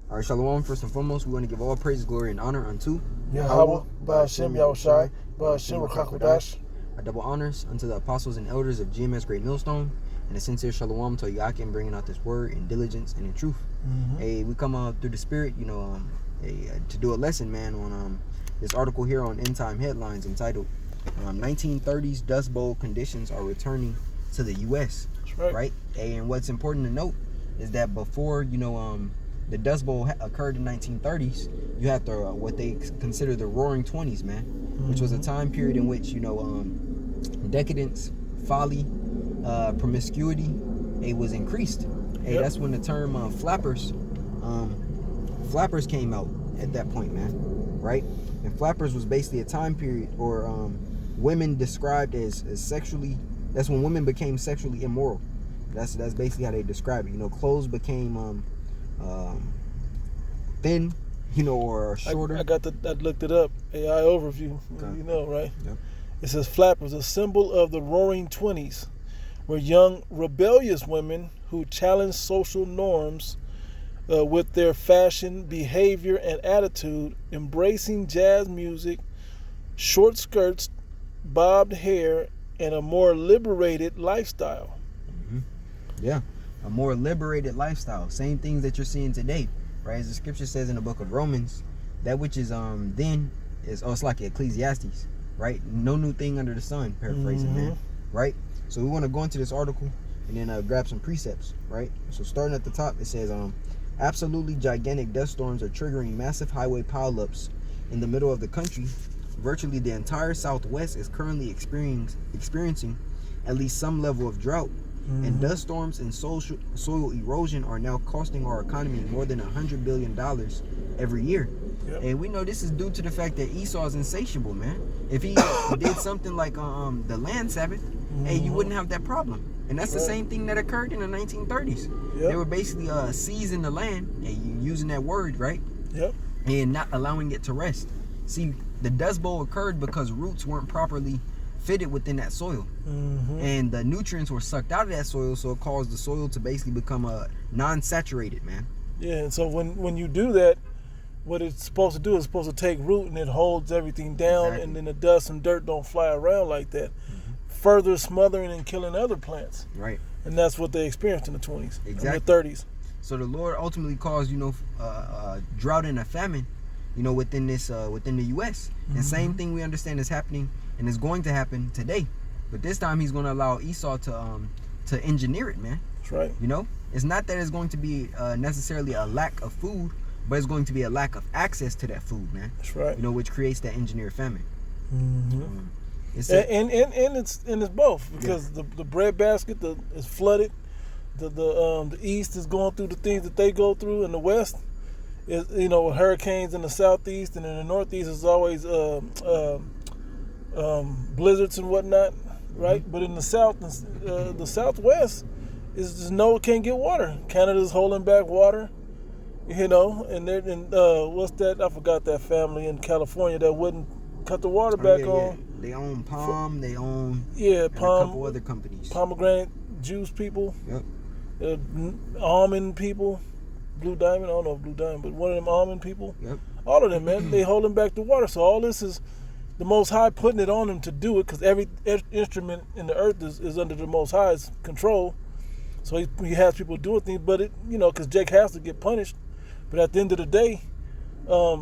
All right, Shalom. First and foremost, we want to give all praise, glory, and honor unto Yahweh, Ba'ashem Yahushai, Ba'ashem Rakakodash. Our double honors unto the apostles and elders of GMS Great Millstone, and a sincere Shalom to Yakim bringing out this word in diligence and in truth. Hey, we come through the Spirit, to do a lesson, man, on this article here on End Time Headlines entitled 1930s Dust Bowl Conditions Are Returning to the U.S. That's right. And what's important to note is that before, the Dust Bowl occurred in 1930s, you have what they consider the Roaring 20s, man, which was a time period in which, decadence, folly, promiscuity, it was increased. Hey, that's when the term flappers came out at that point, man, right? And flappers was basically a time period or women described as sexually, that's when women became sexually immoral. That's basically how they describe it. Clothes became thin, or shorter. I looked it up. AI overview. Okay. Right? Yep. It says flappers, a symbol of the Roaring 20s, were young rebellious women who challenged social norms with their fashion, behavior, and attitude, embracing jazz music, short skirts, bobbed hair, and a more liberated lifestyle. Yeah, a more liberated lifestyle. Same things that you're seeing today, right? As the scripture says in the book of Romans, that which is then is, it's like Ecclesiastes, right? No new thing under the sun, paraphrasing, man, right? So we want to go into this article and then grab some precepts, right? So starting at the top, it says, absolutely gigantic dust storms are triggering massive highway pileups in the middle of the country. Virtually the entire Southwest is currently experiencing at least some level of drought. And dust storms and soil erosion are now costing our economy more than $100 billion every year. Yep. And we know this is due to the fact that Esau is insatiable, man. If he did something like the land Sabbath, hey, you wouldn't have that problem. And that's the same thing that occurred in the 1930s. Yep. They were basically seizing the land, and using that word, right? Yep. And not allowing it to rest. See, the Dust Bowl occurred because roots weren't properly fitted within that soil, and the nutrients were sucked out of that soil, so it caused the soil to basically become non-saturated, man. Yeah, and so when you do that, what it's supposed to do is supposed to take root, and it holds everything down. Exactly. And then the dust and dirt don't fly around like that, further smothering and killing other plants. Right. And that's what they experienced in the 20s, exactly, and the 30s. So the Lord ultimately caused drought and a famine, within the U.S. And same thing we understand is happening and is going to happen today, but this time He's going to allow Esau to engineer it, man. That's right. It's not that it's going to be necessarily a lack of food, but it's going to be a lack of access to that food, man. That's right. Which creates that engineered famine. It's both, because the bread basket is flooded. The East is going through the things that they go through, and the West is hurricanes in the Southeast, and in the Northeast is always blizzards and whatnot, right? But in the South, the Southwest is just can't get water. Canada's holding back water, and they're what's that? I forgot that family in California that wouldn't cut the water back on. Yeah. They own Palm. They own Palm. A couple other companies. Pomegranate juice people. Yep. Almond people. Blue Diamond. I don't know if Blue Diamond, but one of them almond people. Yep. All of them, man. They holding back the water. So all this is the Most High putting it on them to do it, because every instrument in the earth is under the Most High's control. So he has people doing things, but because Jake has to get punished. But at the end of the day,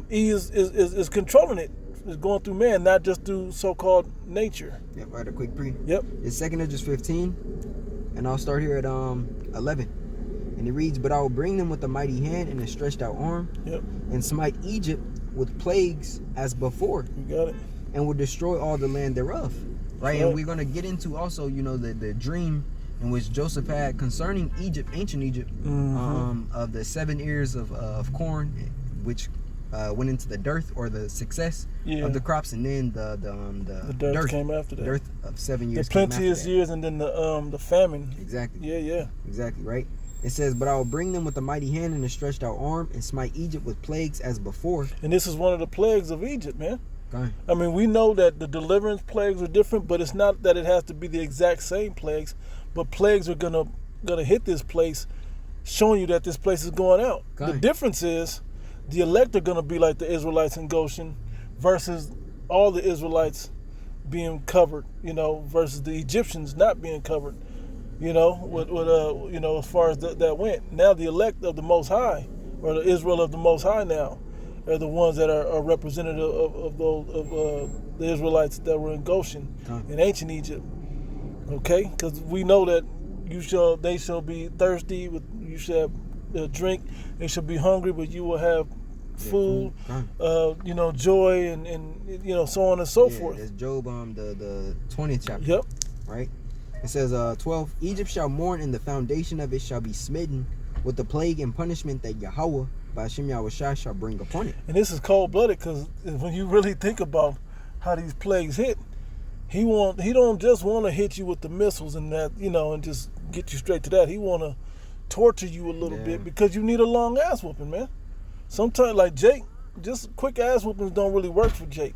he is controlling it. It's going through man, not just through so-called nature. Yep. Right. A quick pre. Yep. It's 2 Esdras 15, and I'll start here at 11. And it reads, "But I will bring them with a mighty hand and a stretched out arm, and smite Egypt with plagues as before. You got it. And will destroy all the land thereof." Right? And we're going to get into also, the dream in which Joseph had concerning Egypt, ancient Egypt, of the 7 ears of corn, which went into the dearth, or the success of the crops, and then the dearth came after that. Dearth of 7 years. The plenteous years, and then the famine. Exactly. Yeah. Exactly, right? It says, "But I will bring them with a mighty hand and a stretched out arm, and smite Egypt with plagues as before." And this is one of the plagues of Egypt, man. Okay. I mean, we know that the deliverance plagues are different, but it's not that it has to be the exact same plagues. But plagues are gonna hit this place showing you that this place is going out. Okay. The difference is the elect are going to be like the Israelites in Goshen versus all the Israelites being covered, versus the Egyptians not being covered, as far as that went. Now the elect of the Most High, or the Israel of the Most High now, are the ones that are representative of the Israelites that were in Goshen in ancient Egypt. Okay, because we know that they shall be thirsty, you shall have drink. They shall be hungry, but you will have food, joy, and so on and so forth. That's Job, the 20th chapter. Yep. Right. It says 12. Egypt shall mourn, and the foundation of it shall be smitten with the plague and punishment that Yahweh by Hashem Yahushua shall bring upon it. And this is cold blooded, because when you really think about how these plagues hit, he don't just want to hit you with the missiles and that, and just get you straight to that. He want to torture you a little bit, because you need a long ass whooping, man. Sometimes, like Jake, just quick ass whoopings don't really work for Jake.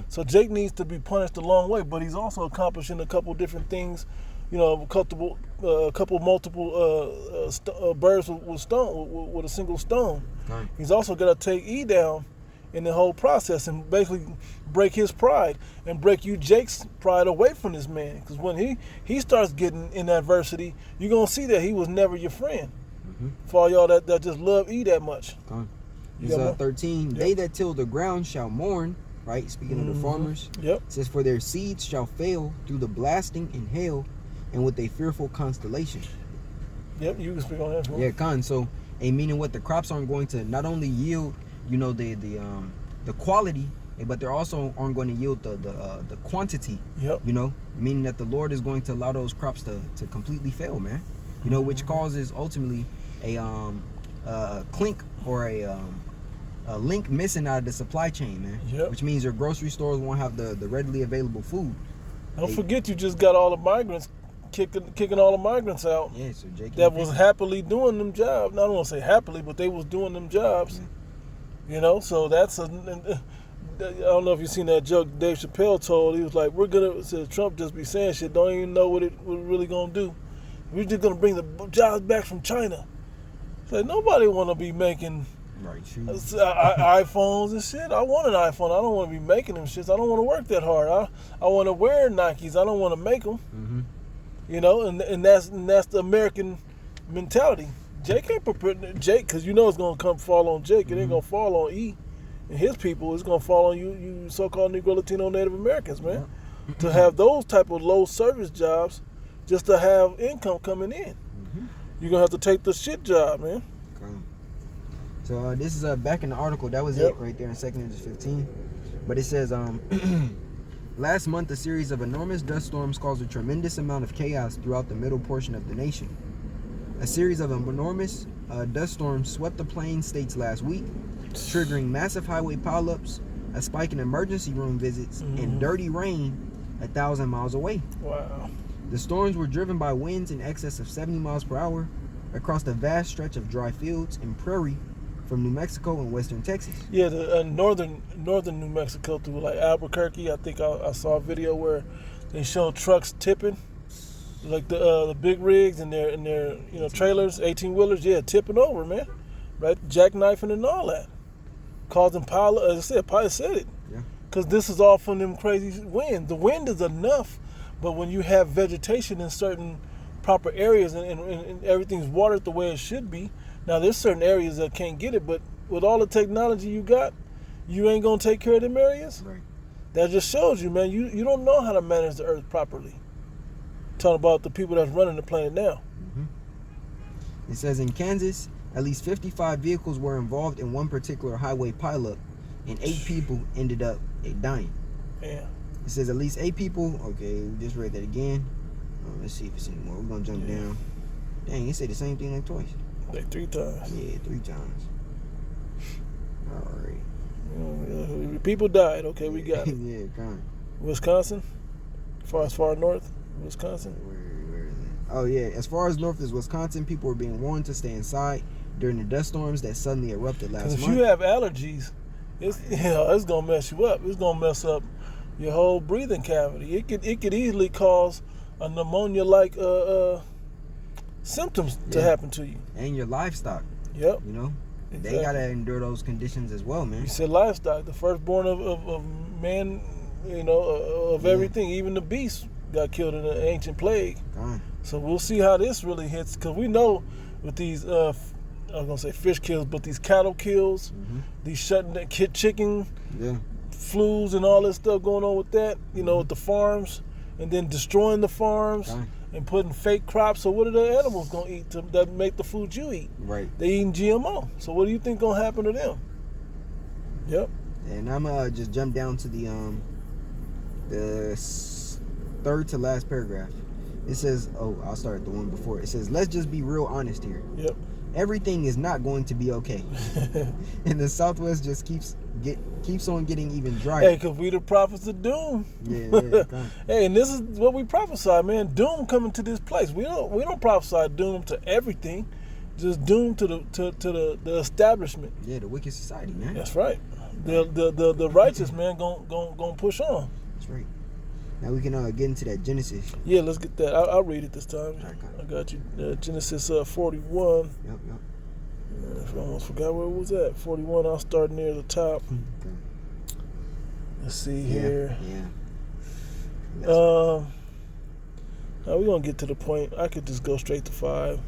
So Jake needs to be punished a long way, but he's also accomplishing a couple different things, a couple multiple birds with a single stone. Right. He's also got to take E down in the whole process and basically break his pride and break Jake's pride away from this man. Because when he starts getting in adversity, you're going to see that he was never your friend. For all y'all that just love E that much. It's 13. Yep. They that till the ground shall mourn, right? Speaking of the farmers. Yep. It says, for their seeds shall fail through the blasting and hail and with a fearful constellation. Yep, you can speak on that. Yeah, Khan. So, meaning what the crops aren't going to not only yield, the quality, but they're also aren't going to yield the quantity. Yep. Meaning that the Lord is going to allow those crops to completely fail, man. Which causes ultimately a clink or a link missing out of the supply chain, man. Yep. Which means your grocery stores won't have the readily available food. Don't forget, you just got all the migrants kicking all the migrants out. Yeah, so Jake that was happily doing them jobs. I don't want to say happily, but they was doing them jobs. Yeah. So that's I don't know if you've seen that joke Dave Chappelle told. He was like, Trump just be saying shit, don't even know what we're really gonna do. We're just gonna bring the jobs back from China. It's like, nobody wanna be making iPhones and shit. I want an iPhone. I don't want to be making them shits. I don't want to work that hard. I want to wear Nikes. I don't want to make them. And that's the American mentality. Jake ain't prepared. Jake, because it's gonna come fall on Jake. It ain't gonna fall on E and his people. It's gonna fall on you so-called Negro, Latino, Native Americans, man. To have those type of low service jobs, just to have income coming in. You're gonna have to take the shit job, man. So this is back in the article. That was it right there in 2 Kings 15. But it says, last month a series of enormous dust storms caused a tremendous amount of chaos throughout the middle portion of the nation. A series of enormous dust storms swept the plain states last week, triggering massive highway pileups, a spike in emergency room visits, and dirty rain 1,000 miles away. Wow. The storms were driven by winds in excess of 70 miles per hour across the vast stretch of dry fields and prairie from New Mexico and western Texas. Yeah, the northern New Mexico through like Albuquerque. I think I saw a video where they showed trucks tipping, like the big rigs and their trailers, 18-wheelers, tipping over, man, right, jackknifing and all that, causing as I said, pilot said it, because this is all from them crazy winds. The wind is enough, but when you have vegetation in certain proper areas and everything's watered the way it should be. Now, there's certain areas that can't get it, but with all the technology you got, you ain't going to take care of them areas? Right. That just shows you, man, you don't know how to manage the earth properly. Talking about the people that's running the planet now. It says in Kansas, at least 55 vehicles were involved in one particular highway pileup, and 8 people ended up dying. Yeah. It says at least 8 people. Okay, we just read that again. Let's see if it's any more. We're going to jump down. Dang, it said the same thing like twice. Like 3 times. Yeah, 3 times. All right. People died. Okay, we got it. Yeah, kind of. Wisconsin? Far north? Wisconsin? Where is it? Oh, yeah. As far as north as Wisconsin, people were being warned to stay inside during the dust storms that suddenly erupted last month. If you have allergies, it's going to mess you up. It's going to mess up your whole breathing cavity. It could easily cause a pneumonia-like symptoms to happen to you. And your livestock. Yep. You know, Exactly. they gotta endure those conditions as well, man. You said livestock, the firstborn of man, you know, of everything, even the beasts got killed in the ancient plague. So we'll see how this really hits, because we know with these, I was gonna say fish kills, but these cattle kills, these shutting that chicken flus and all this stuff going on with that, you know, with the farms, and then destroying the farms and putting fake crops. So what are the animals gonna eat that make the food you eat? Right. They eating GMO. So what do you think gonna happen to them? Yep. And I'm gonna just jump down to the third to last paragraph. It says, I'll start at the one before. It says, let's just be real honest here. Yep. Everything is not going to be okay. And the Southwest just keeps on getting even drier. Hey, because we the prophets of doom. Yeah. Hey, and this is what we prophesy, man. Doom coming to this place. We don't prophesy doom to everything, just doom to the establishment. Yeah, the wicked society, man. That's right. The righteous man gonna push on. That's right. Now we can get into that Genesis. Yeah, let's get that. I'll read it this time. Right, I got you. Genesis 41. Yep. I almost forgot where it was at. 41. I'll start near the top. Okay. Let's see here. Yeah. Now we're gonna get to the point. I could just go straight to 5. All right.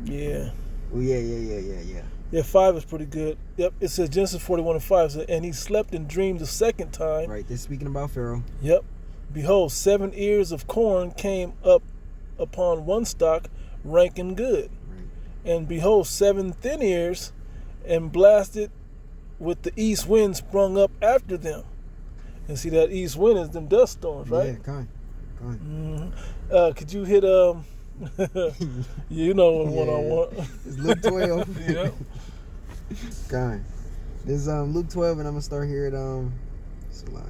Yeah. Oh yeah. Yeah, 5 is pretty good. Yep. It says Genesis 41:5 says, and he slept and dreamed the second time. Right. This speaking about Pharaoh. Yep. Behold, 7 ears of corn came up upon one stalk, rank and good. Right. And behold, 7 thin ears, and blasted with the east wind sprung up after them. And see, that east wind is them dust storms, right? Yeah, come on. Could you hit you know what I want. It's Luke 12. Yeah. God. This Luke 12, and I'm gonna start here at it's a lot.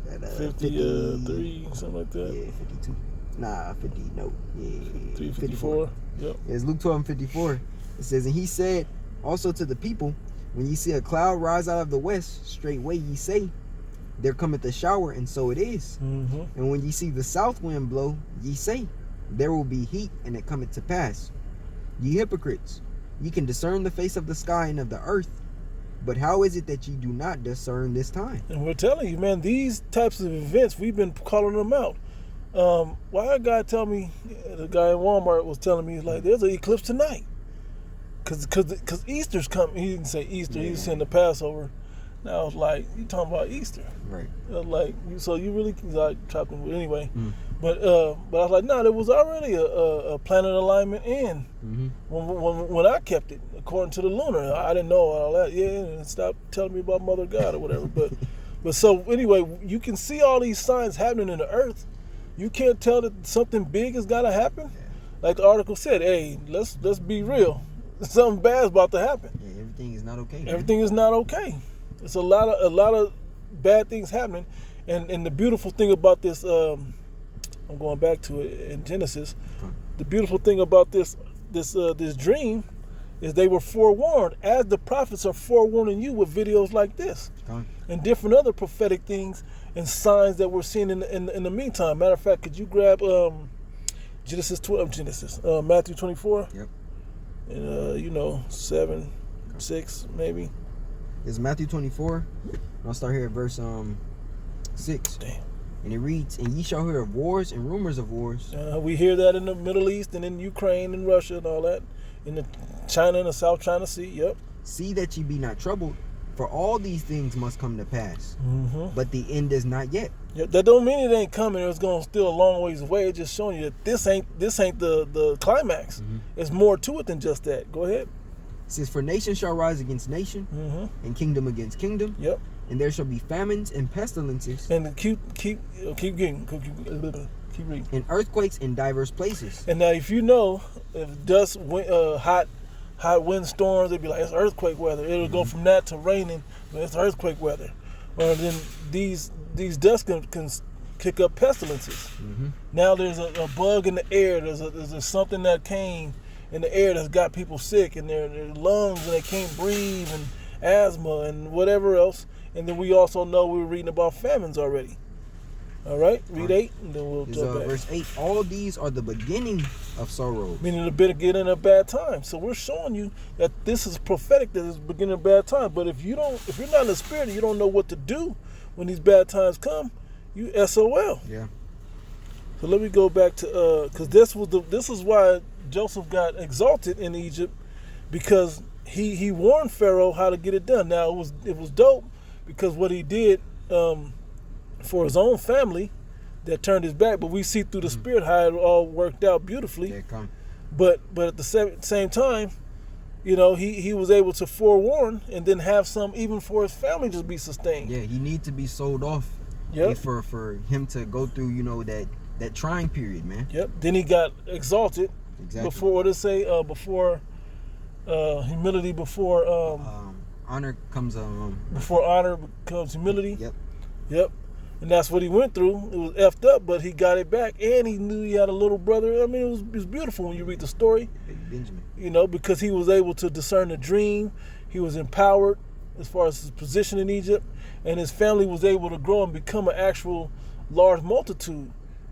At 53, something like that. Yeah, 52. Nah, 50. No. Yeah. 354. Yep. It's Luke 12 and 54. It says, and he said also to the people, when ye see a cloud rise out of the west, straightway ye say, there cometh a shower, and so it is. And when ye see the south wind blow, ye say, there will be heat, and it cometh to pass. Ye hypocrites, ye can discern the face of the sky and of the earth, but how is it that ye do not discern this time? And we're telling you, man, these types of events, we've been calling them out. Why a guy tell me, the guy in Walmart was telling me, like, there's an eclipse tonight. Because Easter's coming. He didn't say Easter, he was saying the Passover. Now I was like, you talking about Easter? Right. Like, so you really like trapped him anyway. But I was like, no, there was already a planet alignment in when I kept it according to the lunar. I didn't know all that. Yeah, and stop telling me about Mother God or whatever. but so anyway, you can see all these signs happening in the earth. You can't tell that something big has got to happen. Like the article said, hey, let's be real. Something bad's about to happen. Yeah, everything is not okay. Everything is not okay. It's a lot of bad things happening, and the beautiful thing about this, I'm going back to it in Genesis. The beautiful thing about this dream is they were forewarned, as the prophets are forewarning you with videos like this and different other prophetic things and signs that we're seeing in the meantime. Matter of fact, could you grab Matthew 24? Yep. And 7, 6 maybe. It's Matthew 24. I'll start here at verse 6. Damn. And it reads, and ye shall hear of wars and rumors of wars. We hear that in the Middle East and in Ukraine and Russia and all that. In the China and the South China Sea, yep. See that ye be not troubled, for all these things must come to pass. But the end is not yet. Yep, that don't mean it ain't coming. It's going still a long ways away. It's just showing you that this ain't the climax. There's more to it than just that. Go ahead. It says, for nation shall rise against nation, and kingdom against kingdom. Yep. And there shall be famines and pestilences. And keep reading. And earthquakes in diverse places. And now, if dust, hot wind storms, they'd be like, it's earthquake weather. It'll go from that to raining, but it's earthquake weather. Or then these dust can kick up pestilences. Now there's a bug in the air. There's something that came in the air that's got people sick in their lungs, and they can't breathe, and asthma and whatever else. And then we also know we were reading about famines already. All right, read 8, and then we'll Is, jump back. verse 8, all these are the beginning of sorrow. Meaning the beginning of bad times. So we're showing you that this is prophetic, that it's the beginning of bad times. But if you're not in the spirit and you don't know what to do when these bad times come, you SOL. Yeah. So let me go back to because this is why Joseph got exalted in Egypt, because he warned Pharaoh how to get it done. Now it was dope because what he did for his own family that turned his back, but we see through the spirit how it all worked out beautifully. Yeah, come. But at the same time, he was able to forewarn and then have some even for his family to be sustained. Yeah, he need to be sold off. Yep. For him to go through, that trying period, man. Yep. Then he got exalted. Exactly. Before what it say? Before humility. Before honor comes. Before honor becomes humility. Yep. Yep. And that's what he went through. It was effed up, but he got it back, and he knew he had a little brother. I mean, it was beautiful when you read the story. Baby Benjamin. Because he was able to discern the dream. He was empowered as far as his position in Egypt, and his family was able to grow and become an actual large multitude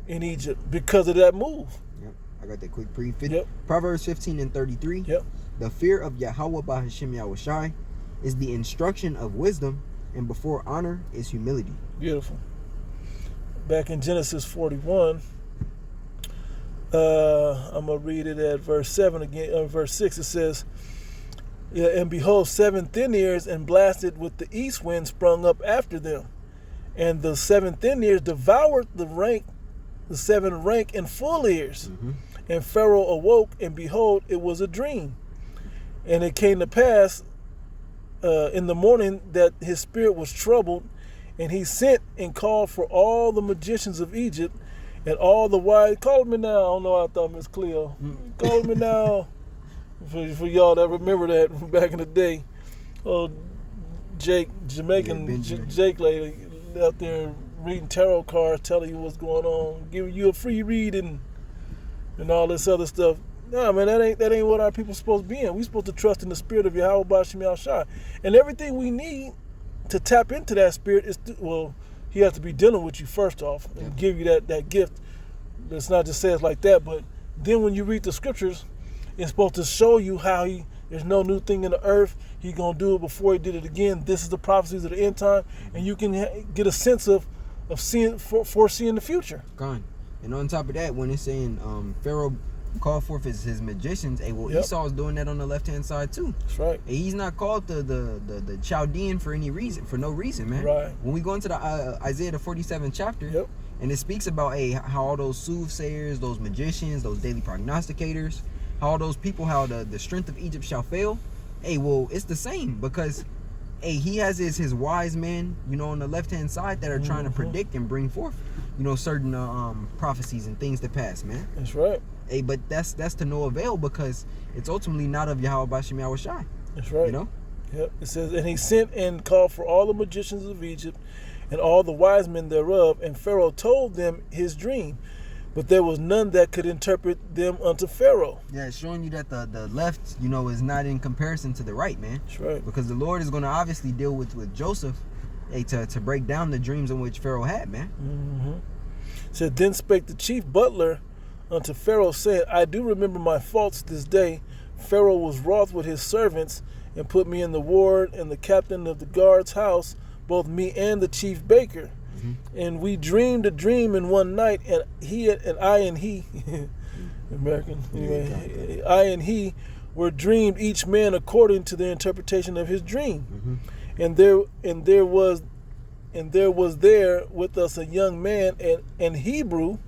in Egypt because of that move. Yep. I got that quick pre. Yep. Proverbs 15:33. Yep. The fear of Yahweh by Hashem Yahushai is the instruction of wisdom, and before honor is humility. Beautiful. Back in Genesis 41, I'm going to read it at verse 7 again. Verse 6, it says, and behold, 7 thin ears and blasted with the east wind sprung up after them. And the 7 thin ears devoured the 7 rank and full ears. Mm-hmm. And Pharaoh awoke, and behold, it was a dream. And it came to pass in the morning that his spirit was troubled, and he sent and called for all the magicians of Egypt and all the wise. Call me now. I don't know. I thought Miss Cleo. Call me now. For y'all that remember that from back in the day. Oh, Jamaican Jake lady out there reading tarot cards, telling you what's going on, giving you a free read and all this other stuff. Nah, man, that ain't what our people supposed to be in. We supposed to trust in the spirit of Yahweh B'Shem Yahushai. And everything we need to tap into that spirit is, he has to be dealing with you first off and give you that gift. It's not just says like that, but then when you read the scriptures, it's supposed to show you how there's no new thing in the earth. He's going to do it before he did it again. This is the prophecies of the end time. And you can get a sense of foreseeing the future. Gone. And on top of that, when it's saying Pharaoh called forth his magicians, Esau was doing that on the left-hand side too. That's right. And he's not called the Chaldean for any reason, for no reason, man. Right. When we go into the Isaiah the 47th chapter, and it speaks about how all those soothsayers, those magicians, those daily prognosticators, how all those people, how the strength of Egypt shall fail. It's the same, because he has his wise men, on the left-hand side that are trying to predict and bring forth, certain prophecies and things to pass, man. That's right. But that's to no avail, because it's ultimately not of Yahweh B'Shem Yahushai. That's right. Yep. It says, and he sent and called for all the magicians of Egypt and all the wise men thereof, and Pharaoh told them his dream, but there was none that could interpret them unto Pharaoh. Yeah, it's showing you that the left, is not in comparison to the right, man. That's right. Because the Lord is going to obviously deal with Joseph, to break down the dreams in which Pharaoh had, man. Mm-hmm. It said, then spake the chief butler unto Pharaoh, saying, I do remember my faults this day. Pharaoh was wroth with his servants, and put me in the ward and the captain of the guard's house, both me and the chief baker. Mm-hmm. And we dreamed a dream in one night, and I and he American anyway, I and he were dreamed, each man according to the interpretation of his dream. Mm-hmm. And there was there with us a young man, an Hebrew,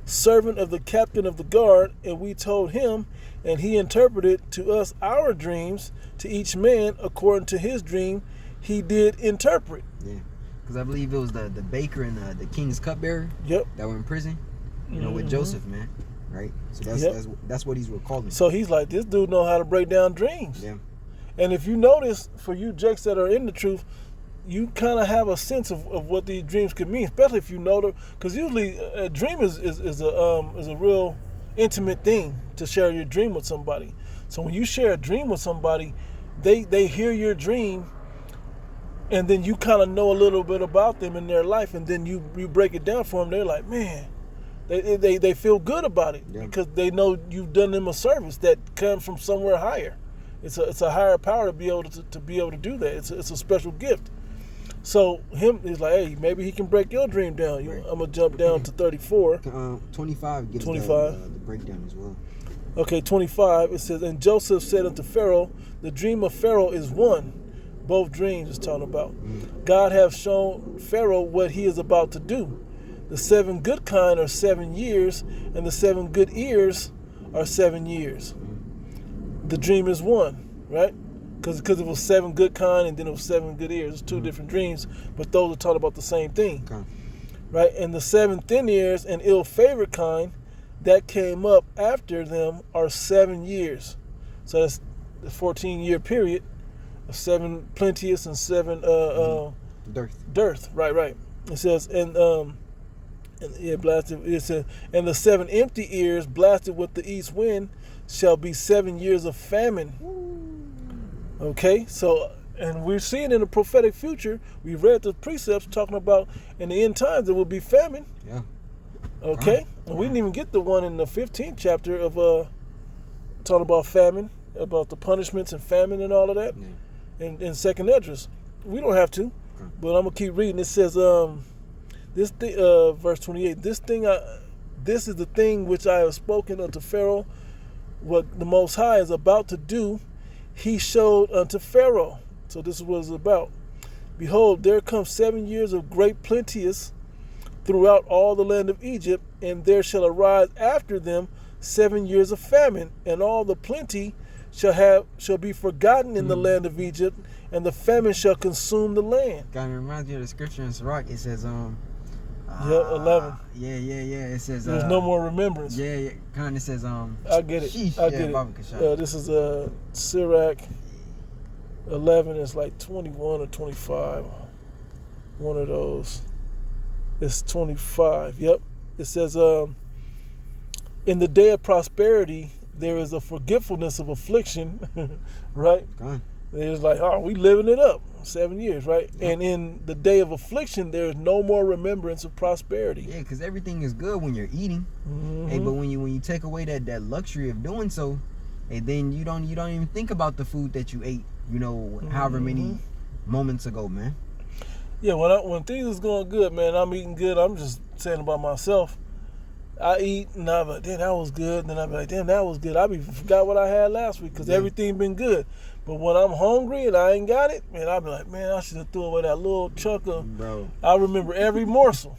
servant of the captain of the guard, and we told him, and he interpreted to us our dreams, to each man according to his dream he did interpret. Yeah, because I believe it was the baker and the king's cupbearer that were in prison, with Joseph, man. Right? So that's what he's recalling. So he's like, this dude know how to break down dreams. Yeah. And if you notice, for you jakes that are in the truth, you kind of have a sense of what these dreams could mean, especially if you know them. Because usually a dream is a real intimate thing to share your dream with somebody. So when you share a dream with somebody, they hear your dream and then you kind of know a little bit about them in their life, and then you break it down for them. They're like, man, they feel good about it because they know you've done them a service that comes from somewhere higher. It's a higher power to be able to do that. It's a special gift. So he's like, hey, maybe he can break your dream down. Right. I'm gonna jump down to 34. 25 gives 25. The breakdown as well. Okay, 25. It says, and Joseph said unto Pharaoh, the dream of Pharaoh is one. Both dreams is talking about. God hath shown Pharaoh what he is about to do. The 7 good kind are 7 years, and the 7 good ears are 7 years. The dream is one, right? Because it was 7 good kind and then it was 7 good ears. It's 2 different dreams, but those are talking about the same thing. Okay. Right? And the 7 thin ears and ill-favored kind that came up after them are 7 years. So that's the 14-year period of 7 plenteous and 7 dearth. Right. It says, blasted. It says, and the 7 empty ears blasted with the east wind shall be 7 years of famine. Okay, so, and we're seeing in the prophetic future, we read the precepts talking about in the end times there will be famine. Yeah. Okay, and we didn't even get the one in the 15th chapter of talking about famine, about the punishments and famine and all of that, in Second Esdras. We don't have to, but I'm gonna keep reading. It says, this thing, verse 28. This is the thing which I have spoken unto Pharaoh, what the Most High is about to do. He showed unto Pharaoh. So this is what it's about. Behold, there come 7 years of great plenteous throughout all the land of Egypt, and there shall arise after them 7 years of famine, and all the plenty shall be forgotten in the land of Egypt, and the famine shall consume the land. Kind of reminds me of the scripture in Sirach. It says, 11. Yeah. It says, there's no more remembrance. Yeah. Kind of says, I get it. Sheesh. I get it. This is Sirach 11. It's like 21 or 25. One of those. It's 25. Yep. It says, in the day of prosperity, there is a forgetfulness of affliction, right? It's like, we living it up. 7 years, right? Yeah. And in the day of affliction, there is no more remembrance of prosperity. Yeah, because everything is good when you're eating. Hey, but when you take away that luxury of doing so, and then you don't even think about the food that you ate, however many moments ago, man. Yeah, when things is going good, man, I'm eating good. I'm just saying about myself. I eat and I'm like, damn, that was good. And then I'm like, damn, that was good. I forgot what I had last week because everything been good. But when I'm hungry and I ain't got it, man, I'll be like, man, I should have threw away that little chunk of. Bro. I remember every morsel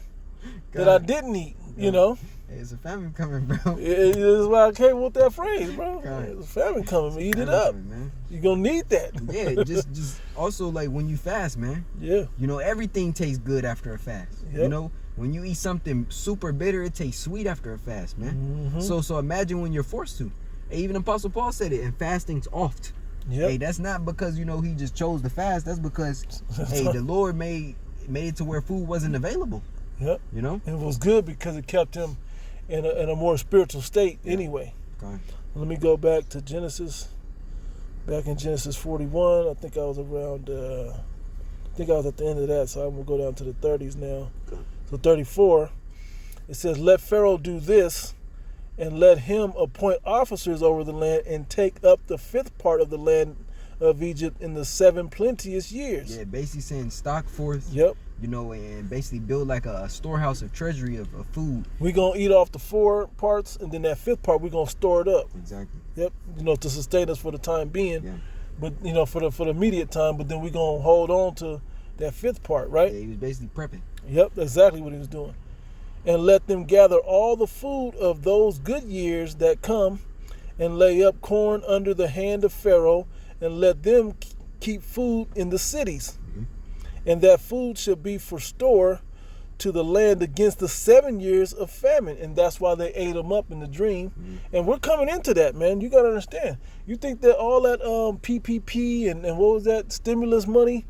that I didn't eat. Hey, it's a famine coming, bro. It is why I came with that phrase, bro. It's a famine coming. Eat it up. Man. You're gonna need that. Yeah, just also like when you fast, man. Yeah. Everything tastes good after a fast. Yep. When you eat something super bitter, it tastes sweet after a fast, man. So imagine when you're forced to. Even Apostle Paul said it, and fasting's oft. Yep. Hey, that's not because he just chose to fast. That's because the Lord made it to where food wasn't available. Yep. And it was good because it kept him in a more spiritual state anyway. Okay. Let me go back to Genesis. Back in Genesis 41, I think I was around. I think I was at the end of that, so I'm gonna go down to the 30s now. Okay. So 34, it says, "Let Pharaoh do this, and let him appoint officers over the land, and take up the 5th part of the land of Egypt in the 7 plenteous years." Yeah, basically saying stock forth. Yep. And basically build like a storehouse of treasury of food. We're going to eat off the 4 parts, and then that 5th part, we're going to store it up. Exactly. Yep. To sustain us for the time being. Yeah. But, for the immediate time, but then we're going to hold on to that 5th part, right? Yeah, he was basically prepping. Yep, exactly what he was doing. "And let them gather all the food of those good years that come, and lay up corn under the hand of Pharaoh, and let them keep food in the cities. And that food shall be for store to the land against the 7 years of famine." And that's why they ate them up in the dream. And we're coming into that, man. You got to understand. You think that all that PPP and what was that, stimulus money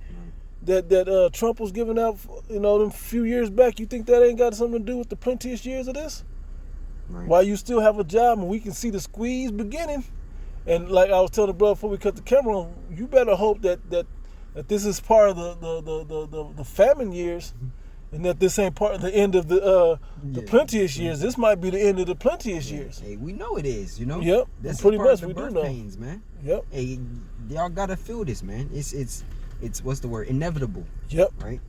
that Trump was giving out, them few years back, you think that ain't got something to do with the plenteous years of this? Right. While you still have a job and we can see the squeeze beginning. And like I was telling the brother before we cut the camera on, you better hope that that this is part of the famine years, and that this ain't part of the end of the plenteous years. This might be the end of the plenteous years. Hey, we know it is, you know. Yep. That's pretty part much of the we do birth know. pains, man. Yep. Hey, y'all gotta feel this, man. It's what's the word? Inevitable. Yep. Right.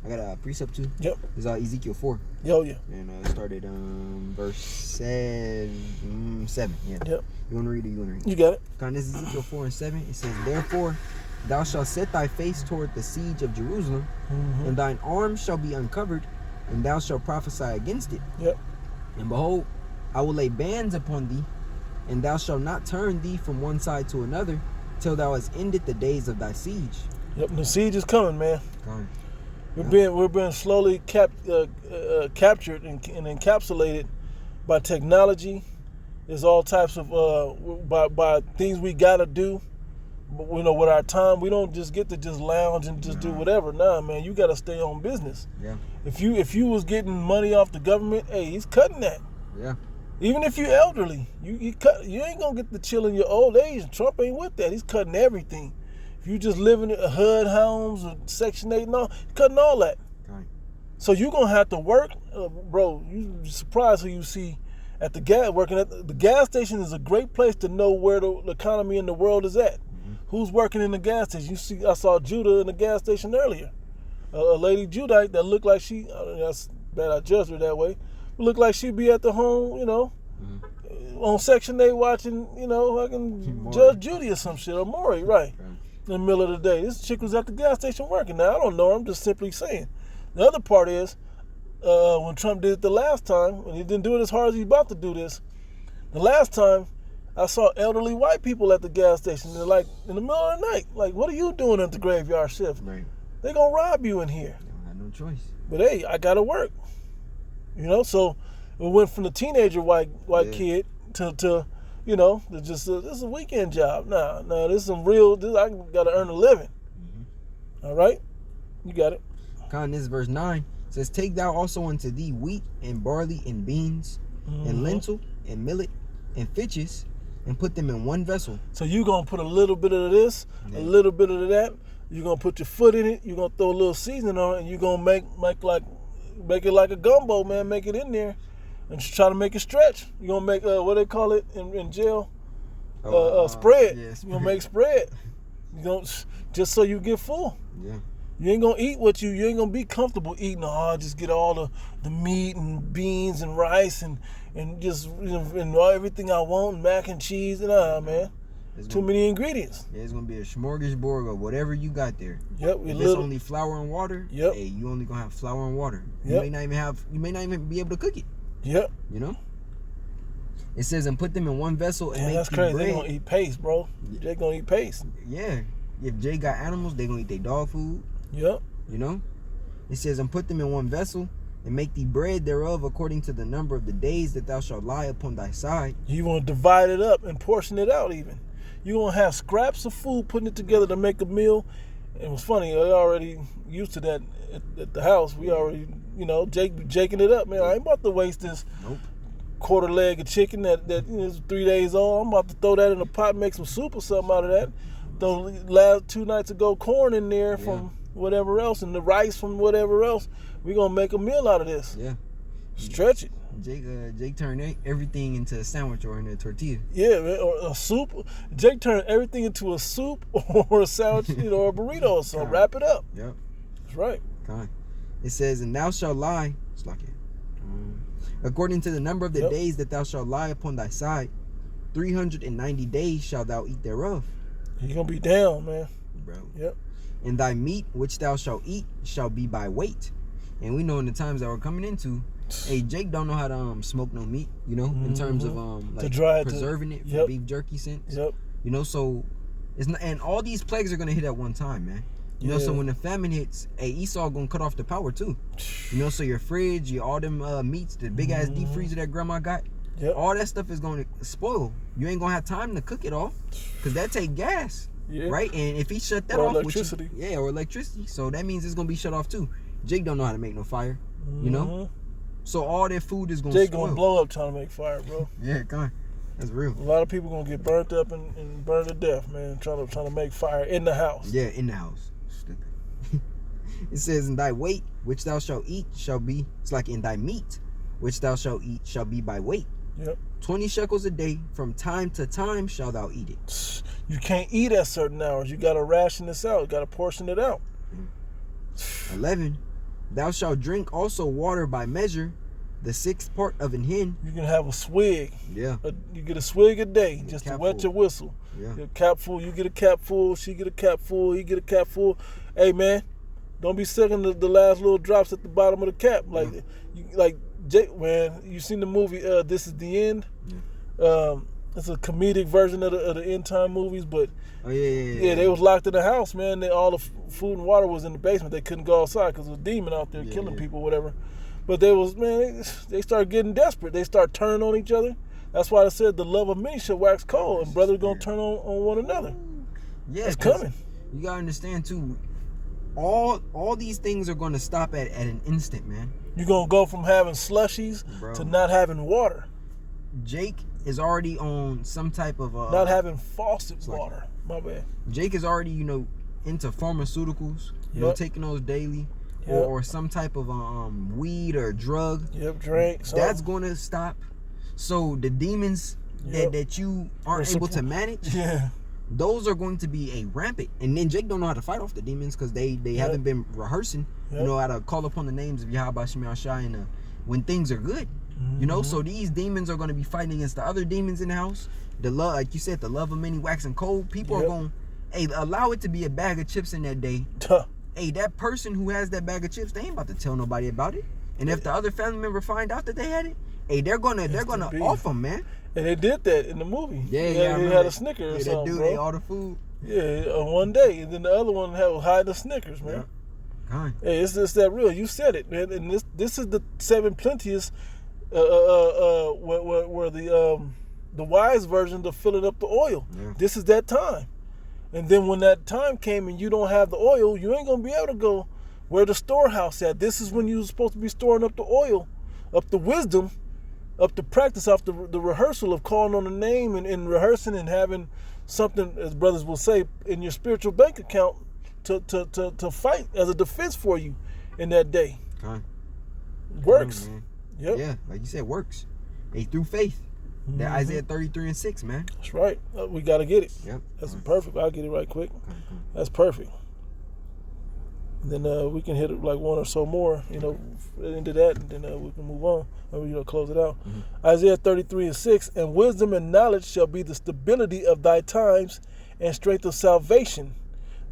I got a precept too. Yep. It's Ezekiel 4. Yo, yeah. And it started verse 7. Yeah. Yep. You wanna read it? You wanna read it? You got it. This is Ezekiel 4 and 7. It says, "Therefore, thou shalt set thy face toward the siege of Jerusalem, and thine arm shall be uncovered, and thou shalt prophesy against it. Yep. And behold, I will lay bands upon thee, and thou shalt not turn thee from one side to another, till thou hast ended the days of thy siege." Yep. The siege is coming, man. Gone. We're being slowly captured and encapsulated by technology. There's all types of by things we gotta do. But, you know, with our time, we don't just get to just lounge and just do whatever. Nah, man, you gotta stay on business. Yeah. If you was getting money off the government, hey, he's cutting that. Yeah. Even if you're elderly, you ain't gonna get to chill in your old age. Trump ain't with that. He's cutting everything. If you just living in HUD homes or Section 8 and all, he's cutting all that. Right. So you're gonna have to work, bro. You surprised who you see at the gas working at the gas station is a great place to know where the economy in the world is at. Who's working in the gas station? You see, I saw Judah in the gas station earlier. A lady Judite that looked like she, that's bad I judged her that way, but looked like she'd be at the home, you know, on Section 8 watching, you know, fucking Judge Judy or some shit, or Maury, right, in the middle of the day. This chick was at the gas station working. Now, I don't know her, I'm just simply saying. The other part is, when Trump did it the last time, and he didn't do it as hard as he's about to do this, the last time, I saw elderly white people at the gas station. They're like, in the middle of the night, like, what are you doing at the graveyard shift? Right. They gonna rob you in here. You don't have no choice. But hey, I gotta work. You know, so it went from the teenager white kid to you know, this is a weekend job. Nah, this is some real. I gotta earn a living. All right, you got it. This is verse 9. It says, "Take thou also unto thee wheat and barley and beans and lentil and millet and fitches, and put them in one vessel." So you're going to put a little bit of this, a little bit of that. You're going to put your foot in it. You're going to throw a little seasoning on it, and you're going to make it like a gumbo, man. Make it in there and just try to make it stretch. You're going to make, what they call it in jail? Spread. Yeah, You're going to make spread. You don't, just so you get full. Yeah. You ain't gonna eat what you ain't gonna be comfortable eating. Just get all the meat and beans and rice and just, you know, and everything I want, mac and cheese and man. Too many ingredients. Yeah, it's gonna be a smorgasbord of whatever you got there. Yep. If it's only flour and water, yep, hey, you only gonna have flour and water. You yep. You may not even be able to cook it. Yep. You know? It says, "And put them in one vessel and make that's crazy. bread." They gonna eat paste, bro. They gonna eat paste. Yeah. If Jay got animals, they gonna eat their dog food. Yep. You know? It says, "And put them in one vessel, and make thee bread thereof according to the number of the days that thou shalt lie upon thy side." You want to divide it up and portion it out even. You're going to have scraps of food, putting it together to make a meal. It was funny. I already used to that at the house. We already, you know, jaking it up. Man, I ain't about to waste this quarter leg of chicken that you know, is 3 days old. I'm about to throw that in a pot and make some soup or something out of that. Throw last 2 nights ago corn in there from whatever else, and the rice from whatever else. We're going to make a meal out of this. Yeah. Stretch it. Jake turned everything into a sandwich or in a tortilla. Yeah, man, or a soup. Jake turned everything into a soup or a sandwich, you know, or a burrito or something. Wrap it up. Yep. That's right. It says, "And thou shalt lie," it's like it, according to the number of the days that thou shalt lie upon thy side, 390 days shalt thou eat thereof. You're going to be down, man. Bro. Yep. And thy meat which thou shalt eat shall be by weight. And we know in the times that we're coming into, hey, Jake don't know how to smoke no meat, you know, in terms of like to dry preserving it for beef jerky sense. Yep. You know, so it's not, and all these plagues are gonna hit at one time, man. You know, so when the famine hits, hey, Esau gonna cut off the power too. You know, so your fridge, all them meats, the big ass deep freezer that grandma got, all that stuff is gonna spoil. You ain't gonna have time to cook it all, cause that take gas, right? And if he shut that off, electricity, or electricity, so that means it's gonna be shut off too. Jake don't know how to make no fire, you know. So all that food is gonna Jake spoil. gonna blow up trying to make fire, bro. Yeah, come on. That's real. A lot of people gonna get burnt up and burned to death, man, trying to make fire in the house. Yeah, in the house. It says, "In thy weight, which thou shalt eat, shall be." It's like, "In thy meat, which thou shalt eat, shall be by weight. Yep. 20 shekels a day, from time to time shalt thou eat it." You can't eat at certain hours. You got to ration this out. You got to portion it out. 11. Thou shalt drink also water by measure, the sixth part of an hin. You can have a swig. Yeah. You get a swig a day, Get a just to cap wet full. your whistle. Yeah. Get a cap full. You get a cap full. She get a cap full. He get a cap full. Hey man, don't be sucking the last little drops at the bottom of the cap. Like, Jake, man. You seen the movie? This Is the End. Yeah. It's a comedic version of the end time movies, but Oh yeah. they was locked in the house, man. All the food and water was in the basement. They couldn't go outside because there was a demon out there killing people, whatever. But they started getting desperate. They start turning on each other. That's why I said the love of many shall wax cold, and brothers gonna turn on one another. Yeah, it's coming. You gotta understand too. All these things are gonna stop at an instant, man. You're gonna go from having slushies to not having water. Jake is already on some type of not having faucet water. My bad. Jake is already, into pharmaceuticals, taking those daily, or some type of weed or drug. Drink. That's gonna stop. So the demons that you aren't able to manage, those are going to be a rampant. And then Jake don't know how to fight off the demons because they haven't been rehearsing, how to call upon the names of Yahweh Shemi Shai and when things are good. So these demons are going to be fighting against the other demons in the house. The love, like you said, the love of many waxing cold. People are going, allow it to be a bag of chips in that day. That person who has that bag of chips, they ain't about to tell nobody about it. And if the other family member find out that they had it, they're gonna off them, man. And they did that in the movie. They had a Snicker or something, that dude ate all the food. One day, and then the other one was hiding the Snickers, man. Hey, it's just that real. You said it, man. And this is the 7 plenteous. Where the wise version of filling up the oil. This is that time. And then when that time came and you don't have the oil, you ain't gonna be able to go where the storehouse at. This is when you're supposed to be storing up the oil, up the wisdom, up the practice, off the rehearsal of calling on the name and rehearsing and having something, as brothers will say, in your spiritual bank account to fight as a defense for you in that day. Works. Yeah, like you said, works. Through faith. That Isaiah 33:6, man. That's right. We got to get it. Yep. That's perfect. I'll get it right quick. That's perfect. And then we can hit it like one or so more, into that, and then we can move on, or close it out. Isaiah 33:6, "And wisdom and knowledge shall be the stability of thy times, and strength of salvation.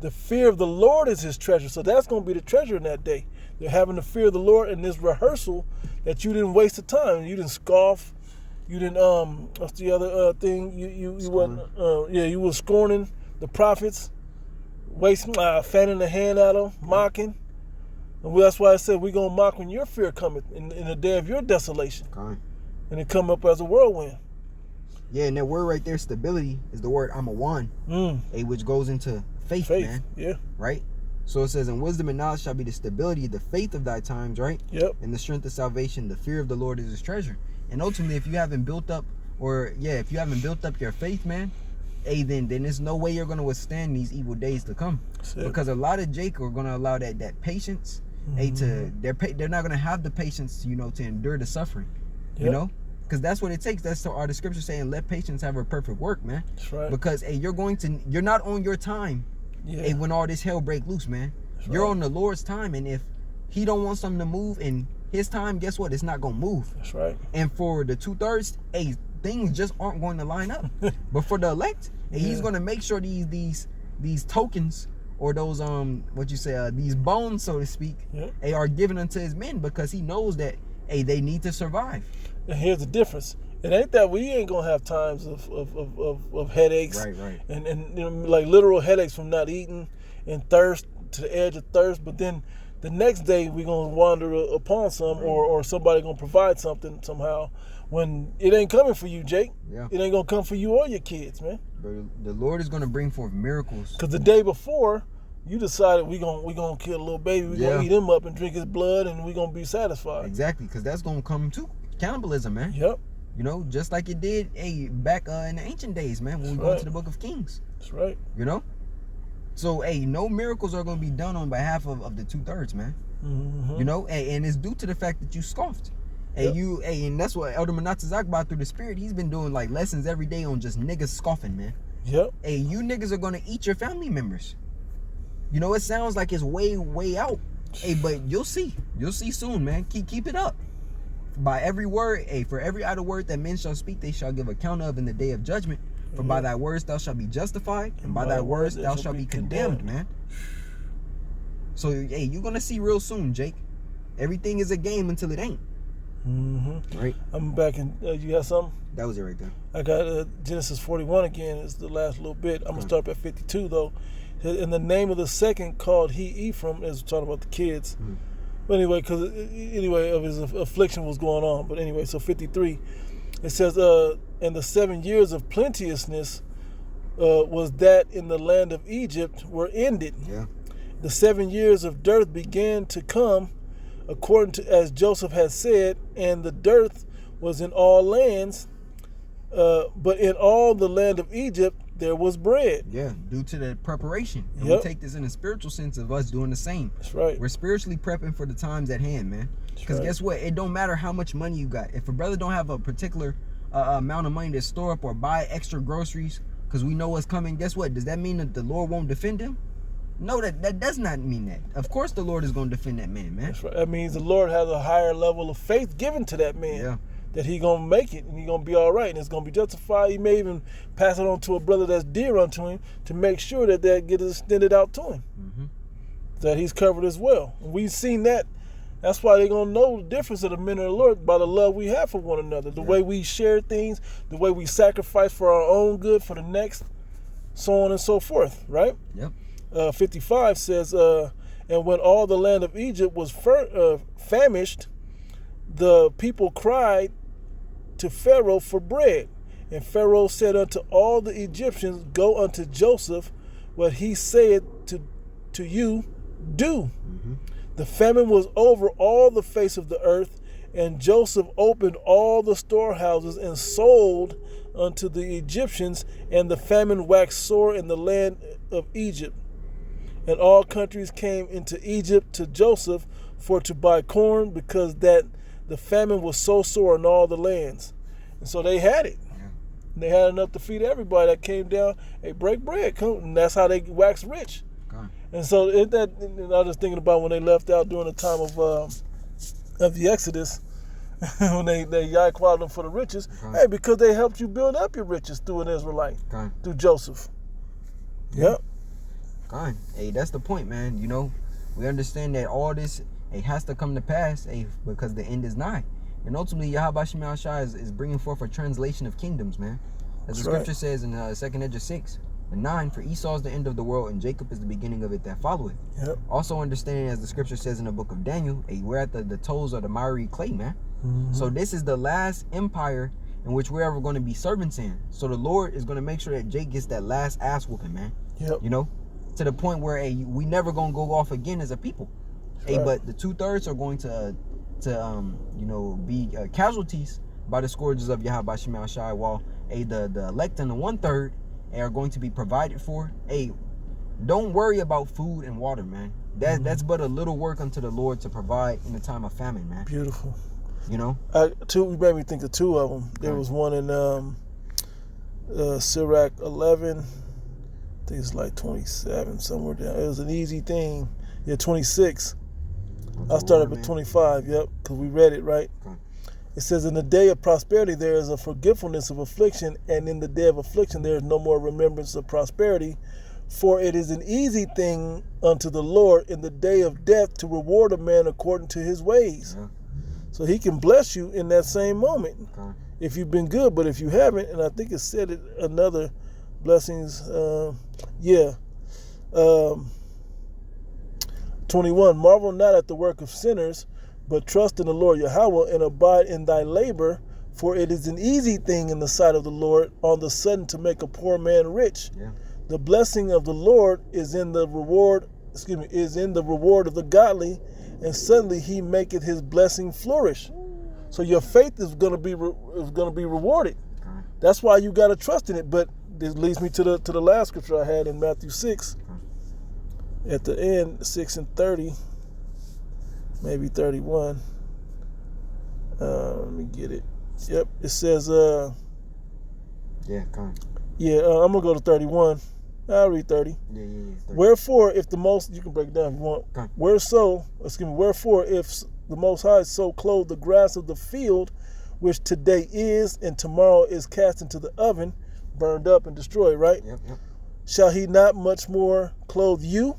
The fear of the Lord is his treasure." So that's going to be the treasure in that day. They're having the fear of the Lord in this rehearsal, that you didn't waste the time. You didn't scoff. You didn't what's the other thing? You wasn't you were scorning the prophets, wasting fanning the hand at them, mocking. And that's why I said we're gonna mock when your fear cometh in the day of your desolation. And it come up as a whirlwind. Yeah, and that word right there, stability, is the word amawan, which goes into faith, man. Yeah. Right? So it says, "And wisdom and knowledge shall be the stability, the faith of thy times," right? Yep. "And the strength of salvation, the fear of the Lord is his treasure." And ultimately, if you haven't built up your faith, man, then there's no way you're going to withstand these evil days to come. Because a lot of Jake are going to allow that patience, they're not going to have the patience, to endure the suffering, because that's what it takes. That's what the scripture saying, "Let patience have her perfect work," man. That's right. Because you're not on your time. When all this hell break loose, man, you're on the Lord's time, and if he don't want something to move in his time, guess what? It's not gonna move. That's right. And for the 2/3, things just aren't going to line up. But for the elect, he's gonna make sure these tokens, or those these bones, so to speak, are given unto his men, because he knows that they need to survive. And here's the difference. It ain't that we ain't gonna have times of headaches, right, and like literal headaches from not eating and thirst to the edge of thirst. But then the next day we gonna wander upon some, or somebody gonna provide something somehow. When it ain't coming for you, Jake, it ain't gonna come for you or your kids, man. But the Lord is gonna bring forth miracles. Because the day before, you decided we gonna kill a little baby, we gonna eat him up and drink his blood, and we gonna be satisfied. Exactly, because that's gonna come too. Cannibalism, man. Yep. Just like it did back in the ancient days, man, when we go into the book of Kings. That's right. So, hey, no miracles are going to be done on behalf of the 2/3, man. Mm-hmm. You know, hey, and it's due to the fact that you scoffed. Hey, and that's what Elder Manasseh through the Spirit, he's been doing like lessons every day on just niggas scoffing, man. Yep. Hey, you niggas are going to eat your family members. You know, it sounds like it's way, way out. Hey, but you'll see. You'll see soon, man. Keep it up. By every word, for every idle word that men shall speak, they shall give account of in the day of judgment. For by thy words thou shalt be justified, and by thy words thou shalt be condemned, man. So, hey, you're going to see real soon, Jake. Everything is a game until it ain't. Mm-hmm. Right? I'm back in, you got something? That was it right there. I got Genesis 41 again. It's the last little bit. I'm going to start at 52, though. And the name of the second called he Ephraim, is talking about the kids. Mm-hmm. But anyway, of his affliction was going on. But anyway, so 53, it says, and the 7 years of plenteousness was that in the land of Egypt were ended. Yeah. The 7 years of dearth began to come, according to as Joseph had said, and the dearth was in all lands, but in all the land of Egypt there was bread. Yeah, due to the preparation. And we take this in a spiritual sense of us doing the same. That's right. We're spiritually prepping for the times at hand, man. Because guess what? It don't matter how much money you got. If a brother don't have a particular amount of money to store up or buy extra groceries, because we know what's coming, guess what? Does that mean that the Lord won't defend him? No, that does not mean that. Of course the Lord is going to defend that man, man. That's right. That means the Lord has a higher level of faith given to that man. Yeah. That he going to make it and he going to be all right and it's going to be justified. He may even pass it on to a brother that's dear unto him to make sure that gets extended out to him. Mm-hmm. That he's covered as well. And we've seen that. That's why they're going to know the difference of the men of the Lord by the love we have for one another. The way we share things, the way we sacrifice for our own good, for the next, so on and so forth, right? Yep. 55 says, and when all the land of Egypt was famished, the people cried to Pharaoh for bread. And Pharaoh said unto all the Egyptians, go unto Joseph, what he said to you, do. Mm-hmm. The famine was over all the face of the earth, and Joseph opened all the storehouses and sold unto the Egyptians, and the famine waxed sore in the land of Egypt. And all countries came into Egypt to Joseph for to buy corn, because that the famine was so sore in all the lands. And so they had it. Yeah. And they had enough to feed everybody that came down. Hey, break bread. Come. And that's how they waxed rich. Okay. And so I was just thinking about when they left out during the time of the Exodus, when they acquired them for the riches. Okay. Hey, because they helped you build up your riches through an Israelite, through Joseph. Yep. God, hey, that's the point, man. You know, we understand that all this it has to come to pass, because the end is nigh. And ultimately, Yahweh Shemel Shai is bringing forth a translation of kingdoms, man. As the scripture says in 2nd Edge 6 and 9, for Esau is the end of the world, and Jacob is the beginning of it that followeth. Yep. Also understanding, as the scripture says in the book of Daniel, we're at the toes of the miry clay, man. Mm-hmm. So this is the last empire in which we're ever going to be servants in. So the Lord is going to make sure that Jake gets that last ass whooping, man. Yep. You know, to the point where we never going to go off again as a people. But the 2/3 are going to be casualties by the scourges of Yahweh Shemel Shai, while the elect and the 1/3 are going to be provided for. Don't worry about food and water, man. That's but a little work unto the Lord to provide in the time of famine, man. Beautiful. You know, you made me think of two of them. There was one in Sirach 11. I think it's like 27 somewhere down. It was an easy thing. Yeah, 26. I started with 25, yep, because we read it, right? Okay. It says, in the day of prosperity there is a forgetfulness of affliction, and in the day of affliction there is no more remembrance of prosperity. For it is an easy thing unto the Lord in the day of death to reward a man according to his ways. Yeah. So he can bless you in that same moment if you've been good, but if you haven't, and I think it said it another blessings, 21, marvel not at the work of sinners, but trust in the Lord Yahweh and abide in thy labor, for it is an easy thing in the sight of the Lord on the sudden to make a poor man rich. Yeah. The blessing of the Lord is in the reward of the godly, and suddenly he maketh his blessing flourish. So your faith is going to be rewarded. That's why you got to trust in it. But this leads me to the last scripture I had in Matthew 6. at the end, 6 and 30, maybe 31. Let me get it. Yep, it says, Yeah, come. I'm going to go to 31. I'll read 30. Yeah. 30. Wherefore, if the most, you can break it down if you want. Okay. Wherefore, if the Most High so clothe the grass of the field, which today is and tomorrow is cast into the oven, burned up and destroyed, right? Yep. Shall he not much more clothe you,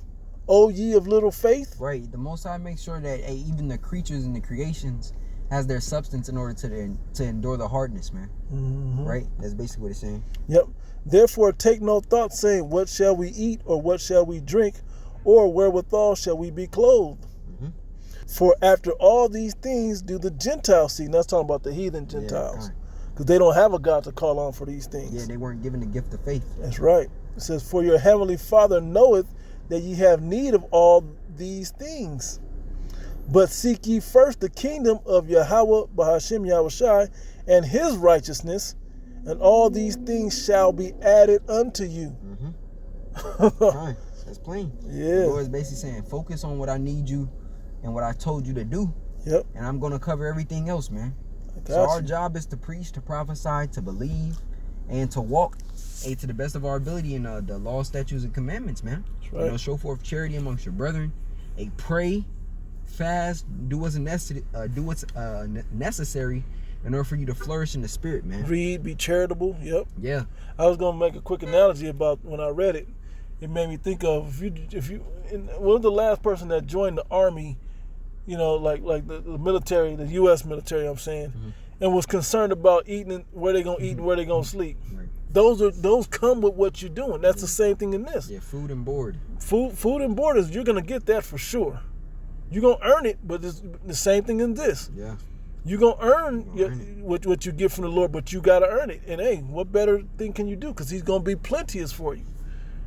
O ye of little faith? Right. The Most High makes sure that even the creatures and the creations has their substance in order to endure the hardness, man. Mm-hmm. Right? That's basically what it's saying. Yep. Therefore take no thought, saying, what shall we eat, or what shall we drink, or wherewithal shall we be clothed? Mm-hmm. For after all these things do the Gentiles seek. And that's talking about the heathen Gentiles. Yeah, because they don't have a God to call on for these things. Yeah, they weren't given the gift of faith. That's right. It says, for your heavenly Father knoweth that ye have need of all these things. But seek ye first the kingdom of Yahweh Bahashem Yahushai and his righteousness, and all these things shall be added unto you. Mm-hmm. Right. That's plain. Yeah. The Lord is basically saying, focus on what I need you and what I told you to do. Yep. And I'm going to cover everything else, man. So our job is to preach, to prophesy, to believe, and to walk to the best of our ability in the law, statutes, and commandments, man. That's right. Show forth charity amongst your brethren. Pray, fast, do what's necessary in order for you to flourish in the spirit, man. Read, be charitable. Yep. Yeah. I was gonna make a quick analogy about when I read it. It made me think of if you one of the last person that joined the army, like the military, the U.S. military, I'm saying, mm-hmm. and was concerned about eating, where they gonna eat and where they gonna sleep. Right. Those come with what you're doing. That's the same thing in this. Yeah, food and board. Food and board you're gonna get that for sure. You're gonna earn it, but it's the same thing in this. Yeah. You're gonna earn what you get from the Lord, but you gotta earn it. And hey, what better thing can you do? Because He's gonna be plenteous for you.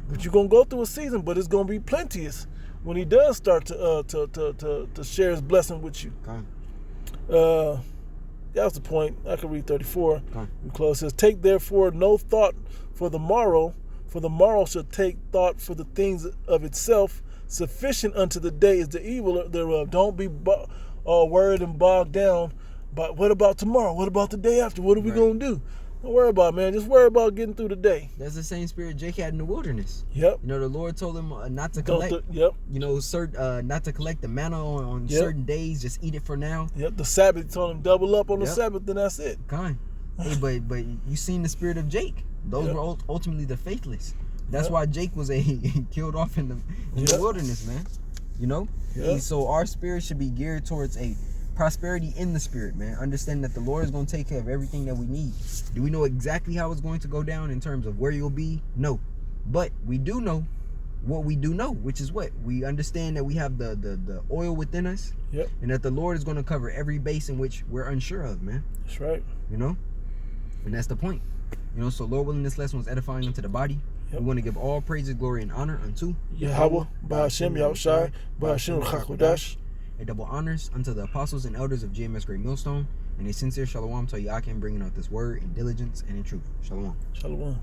But you're gonna go through a season, but it's gonna be plenteous when He does start to share His blessing with you. Okay. That was the point. I can read 34. Okay. We close. It says, take therefore no thought for the morrow shall take thought for the things of itself. Sufficient unto the day is the evil thereof. Don't be worried and bogged down. But what about tomorrow? What about the day after? What are we going to do? Don't worry about it, man. Just worry about getting through the day. That's the same spirit Jake had in the wilderness. Yep. The Lord told him not to collect. Not to collect the manna on certain days. Just eat it for now. Yep. The Sabbath, he told him double up on the Sabbath, then that's it. Hey, but you seen the spirit of Jake. Those were ultimately the faithless. That's why Jake was killed off in the wilderness, man. Hey, so our spirit should be geared towards a prosperity in the spirit, man. Understand that the Lord is going to take care of everything that we need. Do we know exactly how it's going to go down in terms of where you'll be? No. But we do know what we do know, which is what? We understand that we have the oil within us. Yep. And that the Lord is going to cover every base in which we're unsure of, man. That's right. And that's the point. So Lord willing, this lesson was edifying unto the body. Yep. We want to give all praises, glory, and honor unto Yahweh, Bahashem Yahushai, Bahashem Chakodash. A double honors unto the apostles and elders of GMS Great Millstone, and a sincere shalom to Yakim, bringing out this word in diligence and in truth. Shalom. Shalom.